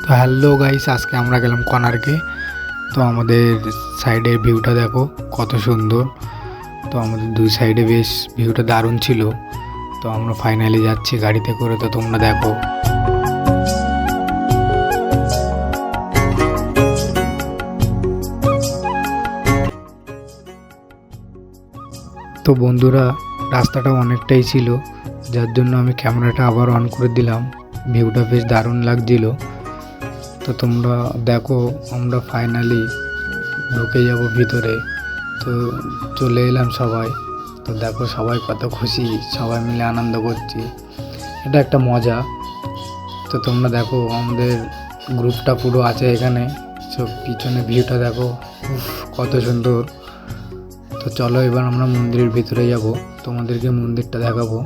তো hello guys, আজকে আমরা গেলাম কোণার্কে। তো আমাদের সাইডের ভিউটা দেখো কত সুন্দর। তো আমাদের দুই সাইডে বেশ ভিউটা দারুণ ছিল। তো আমরা ফাইনালি যাচ্ছি গাড়িতে করে, তো তোমরা দেখো। তো বন্ধুরা, রাস্তাটা অনেকটাই ছিল, যার জন্য আমি ক্যামেরাটা আবার অন করে দিলাম। ভিউটা বেশ দারুণ লাগছিল। তো তোমরা দেখো, আমরা ফাইনালি ঢুকে যাব ভিতরে। তো চলে এলাম সবাই। তো দেখো সবাই কত খুশি, সবাই মিলে আনন্দ করছি, এটা একটা মজা। তো তোমরা দেখো আমাদের গ্রুপটা পুরো আছে এখানে। সব পিছনে ভিউটা দেখো, উফ কত সুন্দর। তো চলো এবার আমরা মন্দিরের ভিতরে যাব, তোমাদেরকে মন্দিরটা দেখাবো।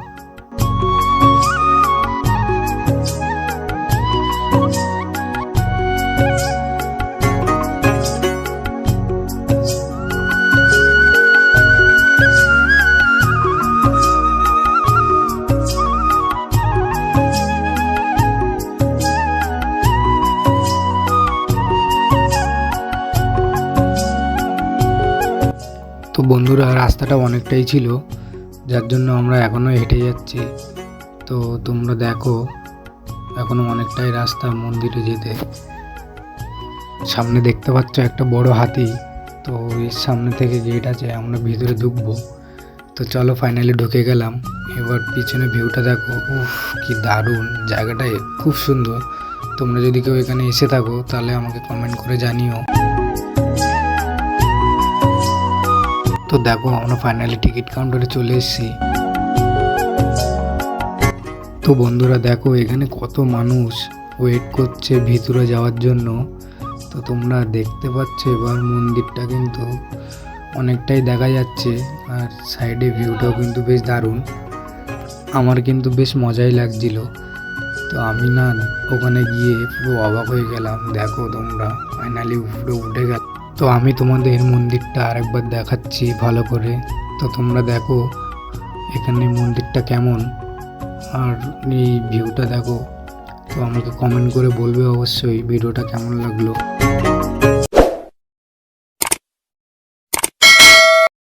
তো বন্ধুরা, রাস্তাটা অনেকটাই ছিল, যার জন্য আমরা এখনও হেঁটে যাচ্ছি। তো তোমরা দেখো এখনও অনেকটাই রাস্তা মন্দিরে যেতে। সামনে দেখতে পাচ্ছ একটা বড় হাতি। তো এর সামনে থেকে গেট আছে, আমরা ভিতরে ঢুকবো। তো চলো ফাইনালি ঢুকে গেলাম। এবার পিছনে ভিউটা দেখো, উফ কি দারুণ, জায়গাটা খুব সুন্দর। তোমরা যদি কেউ এখানে এসে থাকো তাহলে আমাকে কমেন্ট করে জানিও। তো দেখো আমরা ফাইনালি টিকিট কাউন্টারে চলে এসেছি। তো বন্ধুরা দেখো, এখানে কত মানুষ ওয়েট করছে ভিতরে যাওয়ার জন্য। তো তোমরা দেখতে পাচ্ছ এবার মন্দিরটা কিন্তু অনেকটাই দেখা যাচ্ছে, আর সাইডে ভিউটাও কিন্তু বেশ দারুণ। আমার কিন্তু বেশ মজাই লাগছিল। তো আমি না ওখানে গিয়ে পুরো অবাক হয়ে গেলাম। দেখো তোমরা ফাইনালি উপরে উঠে গেল। তো আমি তোমাদের মন্দিরটা আরেকবার দেখাচ্ছি ভালো করে। তো তোমরা দেখো এখানে মন্দিরটা কেমন, আর এই ভিউটা দেখো। তো আমাকে কমেন্ট করে বলবে অবশ্যই ভিডিওটা কেমন লাগলো।